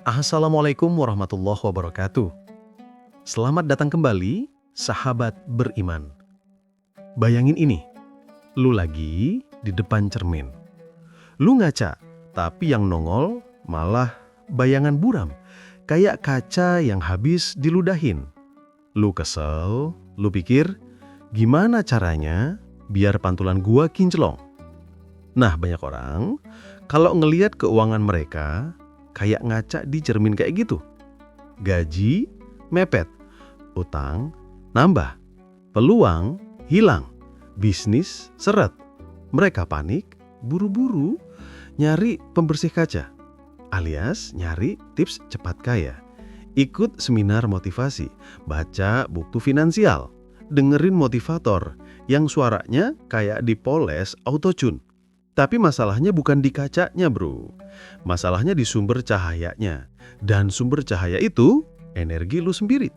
Assalamualaikum warahmatullahi wabarakatuh. Selamat datang kembali, sahabat beriman. Bayangin ini, lu lagi di depan cermin. Lu ngaca, tapi yang nongol malah bayangan buram, kayak kaca yang habis diludahin. Lu kesel, lu pikir, gimana caranya biar pantulan gua kinclong? Nah, banyak orang, kalau ngelihat keuangan mereka, kayak ngaca di cermin kayak gitu. Gaji mepet, utang nambah, peluang hilang, bisnis seret. Mereka panik, buru-buru nyari pembersih kaca, alias nyari tips cepat kaya. Ikut seminar motivasi, baca buku finansial, dengerin motivator yang suaranya kayak dipoles autotune. Tapi masalahnya bukan di kacanya, bro. Masalahnya di sumber cahayanya. Dan sumber cahaya itu energi lu sendiri.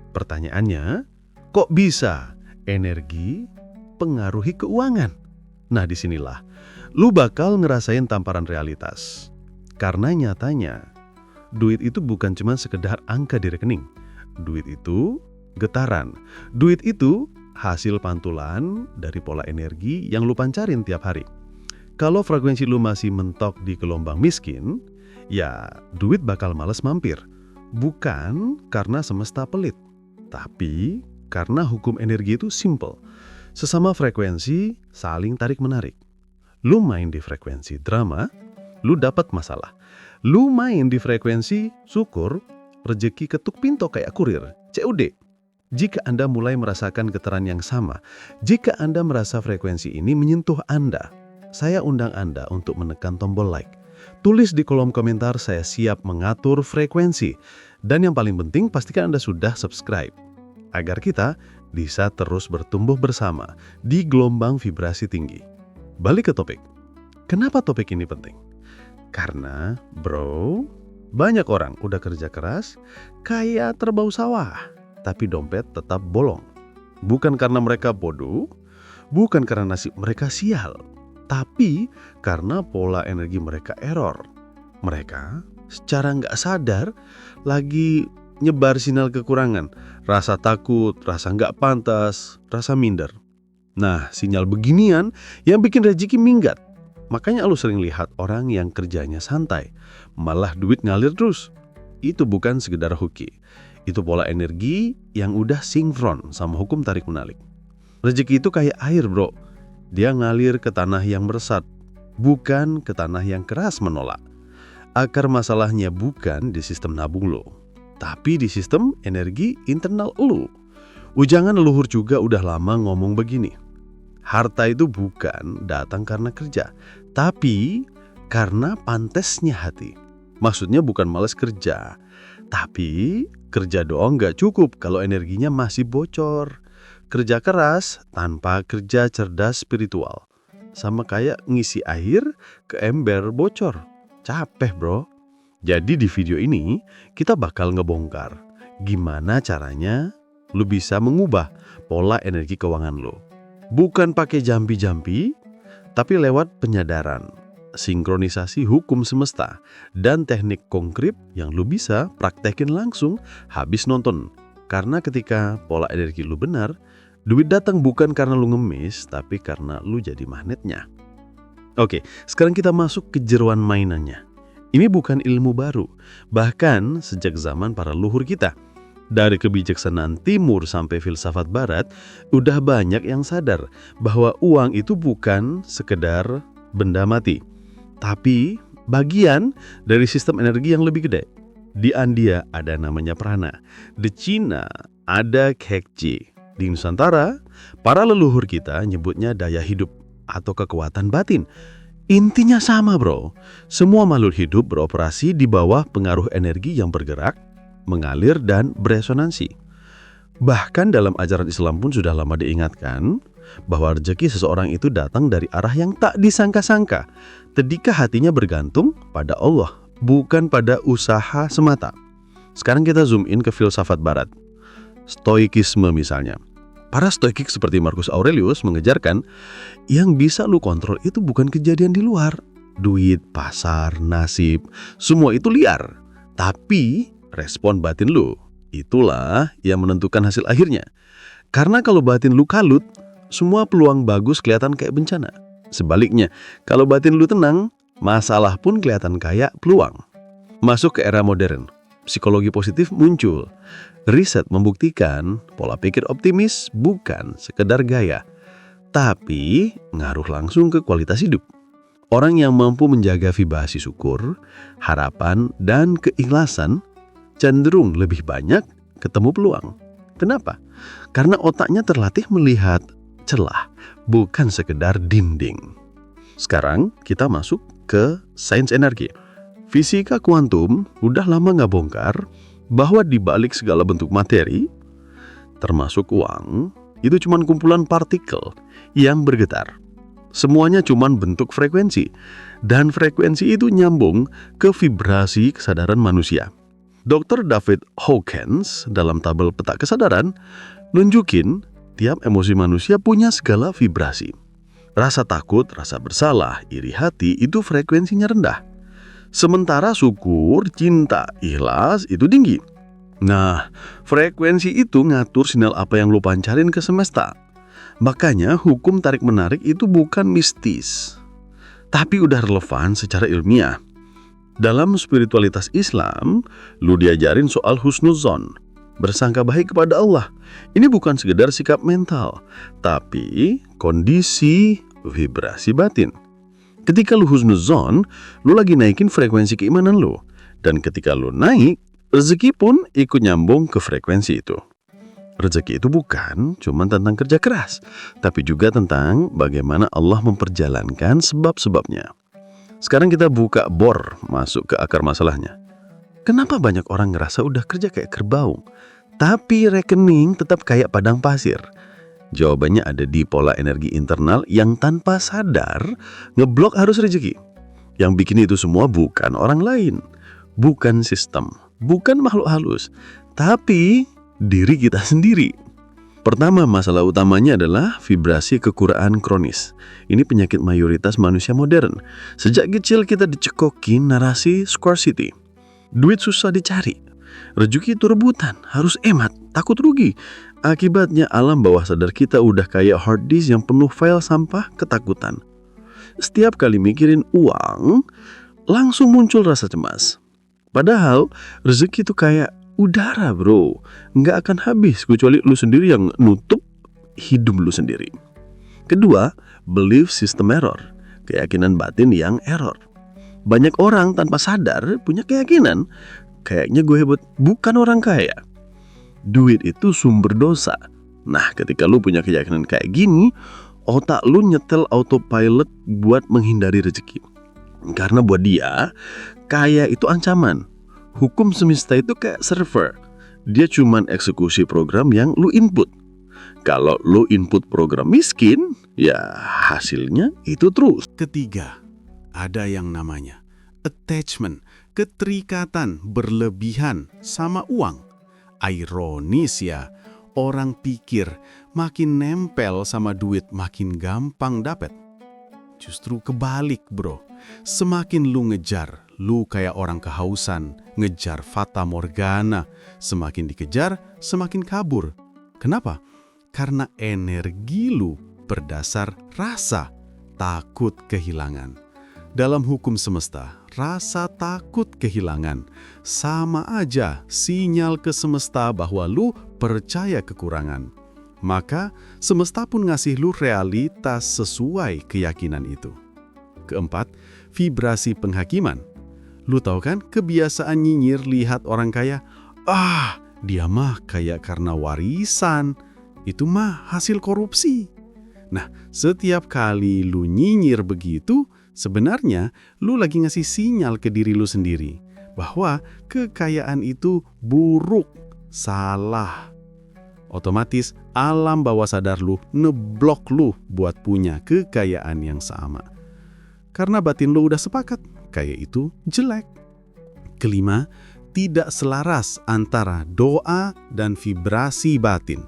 Pertanyaannya, kok bisa energi pengaruhi keuangan? Nah, disinilah lu bakal ngerasain tamparan realitas. Karena nyatanya, duit itu bukan cuma sekedar angka di rekening. Duit itu getaran. Duit itu hasil pantulan dari pola energi yang lu pancarin tiap hari. Kalau frekuensi lu masih mentok di gelombang miskin, ya duit bakal males mampir. Bukan karena semesta pelit, tapi karena hukum energi itu simple. Sesama frekuensi saling tarik-menarik. Lu main di frekuensi drama, lu dapat masalah. Lu main di frekuensi syukur, rezeki ketuk pintu kayak kurir, COD. Jika Anda mulai merasakan getaran yang sama, jika Anda merasa frekuensi ini menyentuh Anda, saya undang Anda untuk menekan tombol like. Tulis di kolom komentar, saya siap mengatur frekuensi. Dan yang paling penting, pastikan Anda sudah subscribe. Agar kita bisa terus bertumbuh bersama di gelombang vibrasi tinggi. Balik ke topik. Kenapa topik ini penting? Karena, bro, banyak orang udah kerja keras, kayak terbau sawah, tapi dompet tetap bolong. Bukan karena mereka bodoh, bukan karena nasib mereka sial, tapi karena pola energi mereka error. Mereka secara nggak sadar lagi nyebar sinyal kekurangan, rasa takut, rasa nggak pantas, rasa minder. Nah, sinyal beginian yang bikin rezeki minggat. Makanya lu sering lihat orang yang kerjanya santai, malah duit ngalir terus. Itu bukan sekedar hoki. Itu pola energi yang udah sinkron sama hukum tarik-menarik. Rezeki itu kayak air, bro. Dia ngalir ke tanah yang meresat, bukan ke tanah yang keras menolak. Akar masalahnya bukan di sistem nabung lo, tapi di sistem energi internal lo. Ujangan leluhur juga udah lama ngomong begini. Harta itu bukan datang karena kerja, tapi karena pantesnya hati. Maksudnya bukan malas kerja, tapi kerja doang gak cukup kalau energinya masih bocor. Kerja keras tanpa kerja cerdas spiritual. Sama kayak ngisi air ke ember bocor. Capek, bro. Jadi di video ini kita bakal ngebongkar gimana caranya lu bisa mengubah pola energi keuangan lu. Bukan pakai jampi-jampi, tapi lewat penyadaran, sinkronisasi hukum semesta, dan teknik konkret yang lu bisa praktekin langsung habis nonton. Karena ketika pola energi lu benar, duit datang bukan karena lu ngemis, tapi karena lu jadi magnetnya. Oke, sekarang kita masuk ke jeroan mainannya. Ini bukan ilmu baru, bahkan sejak zaman para leluhur kita. Dari kebijaksanaan timur sampai filsafat barat, udah banyak yang sadar bahwa uang itu bukan sekedar benda mati, tapi bagian dari sistem energi yang lebih gede. Di India ada namanya prana, di Cina ada kekci. Di Nusantara, para leluhur kita nyebutnya daya hidup atau kekuatan batin. Intinya sama, bro. Semua makhluk hidup beroperasi di bawah pengaruh energi yang bergerak, mengalir, dan beresonansi. Bahkan dalam ajaran Islam pun sudah lama diingatkan bahwa rezeki seseorang itu datang dari arah yang tak disangka-sangka ketika hatinya bergantung pada Allah, bukan pada usaha semata. Sekarang kita zoom in ke filsafat barat. Stoikisme misalnya. Para stoikik seperti Marcus Aurelius mengejarkan yang bisa lu kontrol itu bukan kejadian di luar. Duit, pasar, nasib, semua itu liar. Tapi respon batin lu, itulah yang menentukan hasil akhirnya. Karena kalau batin lu kalut, semua peluang bagus kelihatan kayak bencana. Sebaliknya, kalau batin lu tenang, masalah pun kelihatan kayak peluang. Masuk ke era modern, psikologi positif muncul. Riset membuktikan pola pikir optimis bukan sekedar gaya, tapi ngaruh langsung ke kualitas hidup. Orang yang mampu menjaga vibrasi syukur, harapan, dan keikhlasan cenderung lebih banyak ketemu peluang. Kenapa? Karena otaknya terlatih melihat celah, bukan sekedar dinding. Sekarang kita masuk ke sains energi. Fisika kuantum udah lama nggak bongkar bahwa di balik segala bentuk materi, termasuk uang, itu cuma kumpulan partikel yang bergetar. Semuanya cuma bentuk frekuensi, dan frekuensi itu nyambung ke vibrasi kesadaran manusia. Dr. David Hawkins dalam tabel peta kesadaran nunjukin tiap emosi manusia punya skala vibrasi. Rasa takut, rasa bersalah, iri hati itu frekuensinya rendah. Sementara syukur, cinta, ikhlas itu tinggi. Nah, frekuensi itu ngatur sinyal apa yang lo pancarin ke semesta. Makanya hukum tarik-menarik itu bukan mistis, tapi udah relevan secara ilmiah. Dalam spiritualitas Islam, lu diajarin soal husnuzon, bersangka baik kepada Allah. Ini bukan sekedar sikap mental, tapi kondisi vibrasi batin. Ketika lu husnuzon, lu lagi naikin frekuensi keimanan lu. Dan ketika lu naik, rezeki pun ikut nyambung ke frekuensi itu. Rezeki itu bukan cuma tentang kerja keras, tapi juga tentang bagaimana Allah memperjalankan sebab-sebabnya. Sekarang kita buka bor masuk ke akar masalahnya. Kenapa banyak orang ngerasa udah kerja kayak kerbau, tapi rekening tetap kayak padang pasir? Jawabannya ada di pola energi internal yang tanpa sadar ngeblok arus rezeki. Yang bikin itu semua bukan orang lain, bukan sistem, bukan makhluk halus, tapi diri kita sendiri. Pertama, masalah utamanya adalah vibrasi kekurangan kronis. Ini penyakit mayoritas manusia modern. Sejak kecil kita dicekokin narasi scarcity. Duit susah dicari, rezeki itu rebutan, harus hemat, takut rugi. Akibatnya alam bawah sadar kita udah kayak hard disk yang penuh file sampah ketakutan. Setiap kali mikirin uang, langsung muncul rasa cemas. Padahal rezeki itu kayak udara bro, nggak akan habis kecuali lu sendiri yang nutup hidup lu sendiri. Kedua, belief system error, keyakinan batin yang error. Banyak orang tanpa sadar punya keyakinan, kayaknya gue hebat, bukan orang kaya. Duit itu sumber dosa. Nah, ketika lu punya keyakinan kayak gini, otak lu nyetel autopilot buat menghindari rezeki. Karena buat dia, kaya itu ancaman. Hukum semesta itu kayak server. Dia cuman eksekusi program yang lu input. Kalau lu input program miskin, ya hasilnya itu terus. Ketiga, ada yang namanya attachment, keterikatan berlebihan sama uang. Ironis ya, orang pikir makin nempel sama duit makin gampang dapet. Justru kebalik bro, semakin lu ngejar, lu kayak orang kehausan, ngejar fata morgana. Semakin dikejar, semakin kabur. Kenapa? Karena energi lu berdasar rasa takut kehilangan. Dalam hukum semesta, rasa takut kehilangan sama aja sinyal ke semesta bahwa lu percaya kekurangan. Maka semesta pun ngasih lu realitas sesuai keyakinan itu. Keempat, vibrasi penghakiman. Lu tahu kan kebiasaan nyinyir lihat orang kaya, dia mah kaya karena warisan, itu mah hasil korupsi. Nah, setiap kali lu nyinyir begitu, sebenarnya lu lagi ngasih sinyal ke diri lu sendiri bahwa kekayaan itu buruk, salah. Otomatis alam bawah sadar lu ngeblok lu buat punya kekayaan yang sama. Karena batin lu udah sepakat, kaya itu jelek. Kelima, tidak selaras antara doa dan vibrasi batin.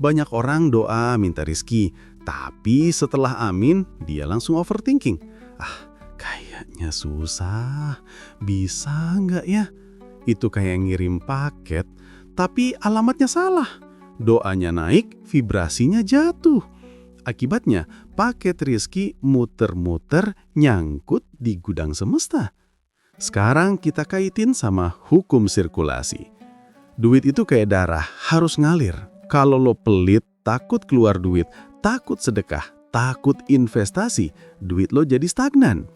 Banyak orang doa minta rezeki, tapi setelah amin, dia langsung overthinking. Kayaknya susah, bisa nggak ya? itu kayak ngirim paket, tapi alamatnya salah. Doanya naik, vibrasinya jatuh. Akibatnya, paket rezeki muter-muter nyangkut di gudang semesta. Sekarang kita kaitin sama hukum sirkulasi. Duit itu kayak darah, harus ngalir. Kalau lo pelit, takut keluar duit, takut sedekah, takut investasi, duit lo jadi stagnan.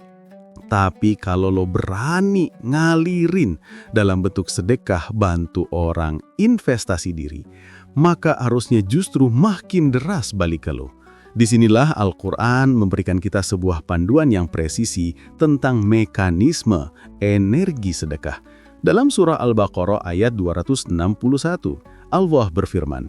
Tapi kalau lo berani ngalirin dalam bentuk sedekah, bantu orang, investasi diri, maka arusnya justru makin deras balik ke lo. Disinilah Al-Quran memberikan kita sebuah panduan yang presisi tentang mekanisme energi sedekah. Dalam surah Al-Baqarah ayat 261, Allah berfirman,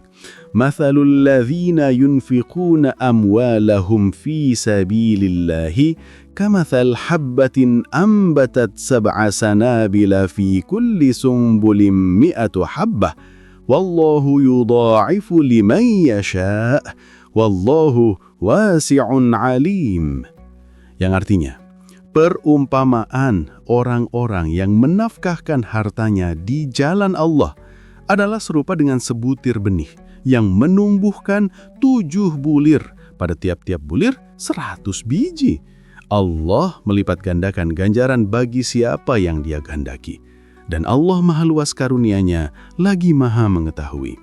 "Mathalul ladzina yunfiquna amwalahum fi sabilillahi kamathal habbatin ambatat sab'a sanabila fi kulli sumbulin mi'atu habbah wallahu yudha'ifu liman yasha' wallahu wasi'un alim." Yang artinya, perumpamaan orang-orang yang menafkahkan hartanya di jalan Allah adalah serupa dengan sebutir benih yang menumbuhkan 7 bulir. Pada tiap-tiap bulir 100 biji. Allah melipat gandakan ganjaran bagi siapa yang Dia gandaki. Dan Allah Maha Luas karunia-Nya, lagi Maha mengetahui.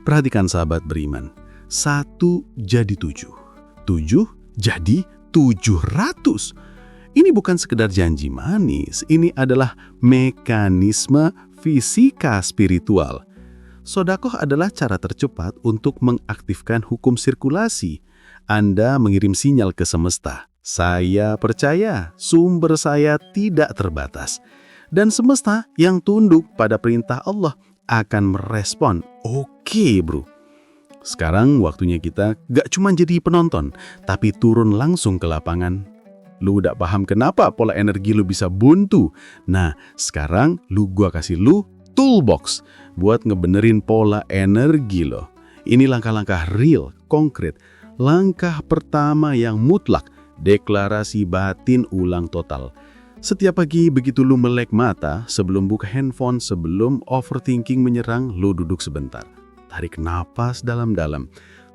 Perhatikan sahabat beriman. 1 jadi 7. 7 jadi 700. Ini bukan sekedar janji manis, ini adalah mekanisme fisika spiritual. Sedekah adalah cara tercepat untuk mengaktifkan hukum sirkulasi. Anda mengirim sinyal ke semesta. Saya percaya sumber saya tidak terbatas. Dan semesta yang tunduk pada perintah Allah akan merespon, "Oke, bro." Sekarang waktunya kita gak cuma jadi penonton, tapi turun langsung ke lapangan. Lu udah paham kenapa pola energi lu bisa buntu? Nah, sekarang gua kasih lu toolbox buat ngebenerin pola energi lo. Ini langkah-langkah real, konkret. Langkah pertama yang mutlak, deklarasi batin ulang total. Setiap pagi begitu lu melek mata, sebelum buka handphone, sebelum overthinking menyerang, lu duduk sebentar. Tarik napas dalam-dalam.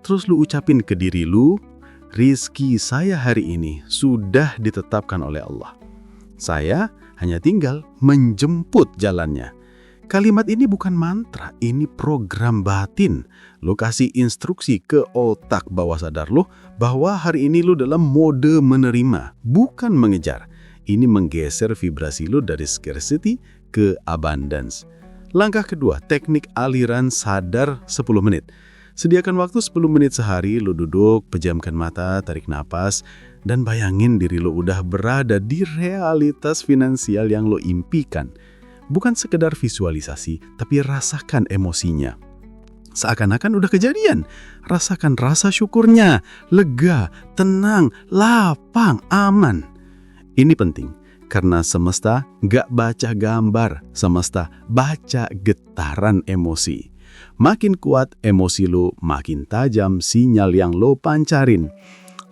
Terus lu ucapin ke diri lu, "Rizki saya hari ini sudah ditetapkan oleh Allah. Saya hanya tinggal menjemput jalannya." Kalimat ini bukan mantra, ini program batin. Lu kasih instruksi ke otak bawah sadar lu bahwa hari ini lu dalam mode menerima, bukan mengejar. Ini menggeser vibrasi lu dari scarcity ke abundance. Langkah kedua, teknik aliran sadar 10 menit. Sediakan waktu 10 menit sehari, lu duduk, pejamkan mata, tarik napas, dan bayangin diri lu udah berada di realitas finansial yang lu impikan. Bukan sekedar visualisasi, tapi rasakan emosinya. Seakan-akan udah kejadian. Rasakan rasa syukurnya, lega, tenang, lapang, aman. Ini penting. Karena semesta gak baca gambar, semesta baca getaran emosi. Makin kuat emosi lo, makin tajam sinyal yang lo pancarin.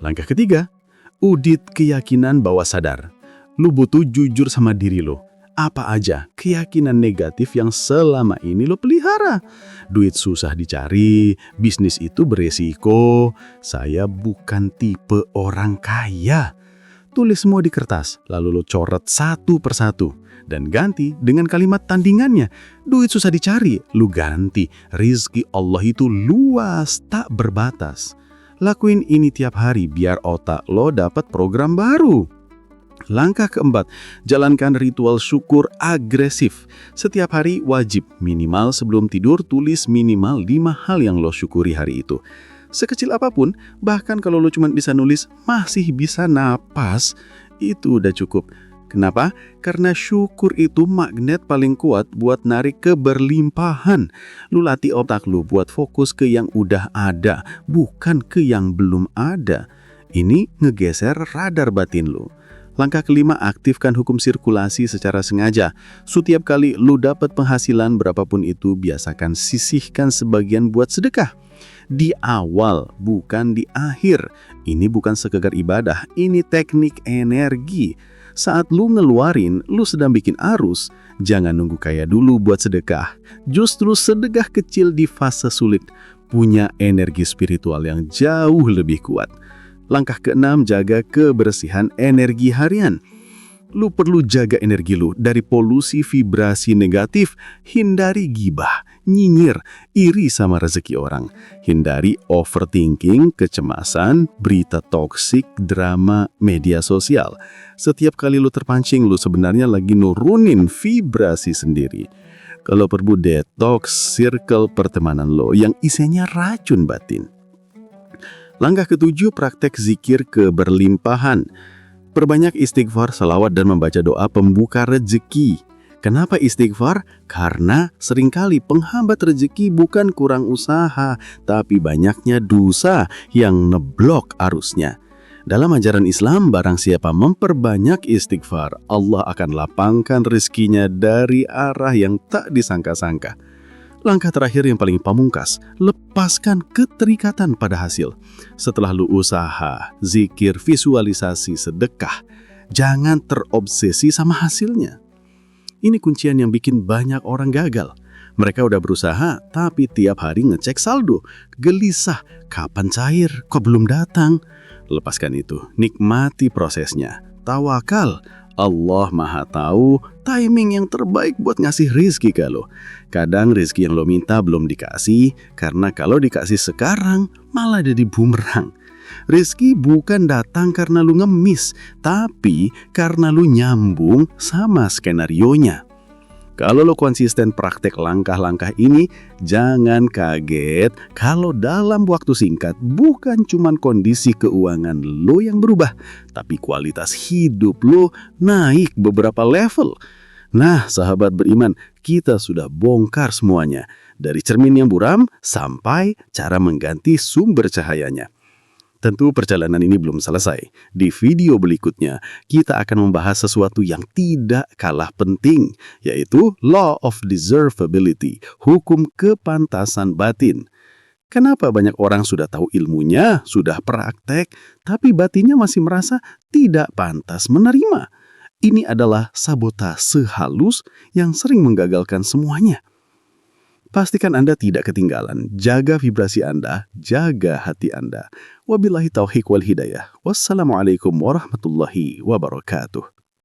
Langkah ketiga, audit keyakinan bawah sadar. Lo butuh jujur sama diri lo. Apa aja keyakinan negatif yang selama ini lo pelihara? Duit susah dicari, bisnis itu beresiko, saya bukan tipe orang kaya. Tulis semua di kertas, lalu lo coret satu persatu. Dan ganti dengan kalimat tandingannya. Duit susah dicari, lu ganti. Rizki Allah itu luas, tak berbatas. Lakuin ini tiap hari biar otak lo dapat program baru. Langkah keempat, jalankan ritual syukur agresif. Setiap hari wajib, minimal sebelum tidur tulis minimal 5 hal yang lo syukuri hari itu. Sekecil apapun, bahkan kalau lo cuma bisa nulis masih bisa napas, itu udah cukup. Kenapa? Karena syukur itu magnet paling kuat buat narik keberlimpahan. Lu latih otak lu buat fokus ke yang udah ada, bukan ke yang belum ada. Ini ngegeser radar batin lu. Langkah kelima, aktifkan hukum sirkulasi secara sengaja. Setiap kali lu dapat penghasilan berapapun itu, biasakan sisihkan sebagian buat sedekah. Di awal, bukan di akhir. Ini bukan sekedar ibadah, ini teknik energi. Saat lu ngeluarin, lu sedang bikin arus, jangan nunggu kaya dulu buat sedekah. Justru sedekah kecil di fase sulit punya energi spiritual yang jauh lebih kuat. Langkah keenam, jaga kebersihan energi harian. Lu perlu jaga energi lu dari polusi vibrasi negatif. Hindari gibah, nyinyir, iri sama rezeki orang. Hindari overthinking, kecemasan, berita toksik, drama, media sosial. Setiap kali lu terpancing, lu sebenarnya lagi nurunin vibrasi sendiri. Kalau perlu detox circle pertemanan lo yang isinya racun batin. Langkah ketujuh, praktek zikir keberlimpahan. Perbanyak istighfar, salawat, dan membaca doa pembuka rezeki. Kenapa istighfar? Karena seringkali penghambat rezeki bukan kurang usaha, tapi banyaknya dosa yang ngeblok arusnya. Dalam ajaran Islam, barang siapa memperbanyak istighfar, Allah akan lapangkan rezekinya dari arah yang tak disangka-sangka. Langkah terakhir yang paling pamungkas, lepaskan keterikatan pada hasil. Setelah lu usaha, zikir, visualisasi, sedekah, jangan terobsesi sama hasilnya. Ini kuncian yang bikin banyak orang gagal. Mereka udah berusaha, tapi tiap hari ngecek saldo. Gelisah, kapan cair, kok belum datang? Lepaskan itu, nikmati prosesnya. Tawakal, Allah Maha Tahu timing yang terbaik buat ngasih rizki ke lo. Kadang rizki yang lo minta belum dikasih, karena kalau dikasih sekarang malah jadi bumerang. Rizki bukan datang karena lu ngemis, tapi karena lu nyambung sama skenarionya. Kalau lo konsisten praktek langkah-langkah ini, jangan kaget kalau dalam waktu singkat bukan cuma kondisi keuangan lo yang berubah, tapi kualitas hidup lo naik beberapa level. Nah, sahabat beriman, kita sudah bongkar semuanya. Dari cermin yang buram sampai cara mengganti sumber cahayanya. Tentu perjalanan ini belum selesai. Di video berikutnya, kita akan membahas sesuatu yang tidak kalah penting, yaitu Law of Deservability, hukum kepantasan batin. Kenapa banyak orang sudah tahu ilmunya, sudah praktek, tapi batinnya masih merasa tidak pantas menerima? Ini adalah sabotase halus yang sering menggagalkan semuanya. Pastikan Anda tidak ketinggalan. Jaga vibrasi Anda, jaga hati Anda. Wabillahi taufiq wal hidayah. Wassalamualaikum warahmatullahi wabarakatuh.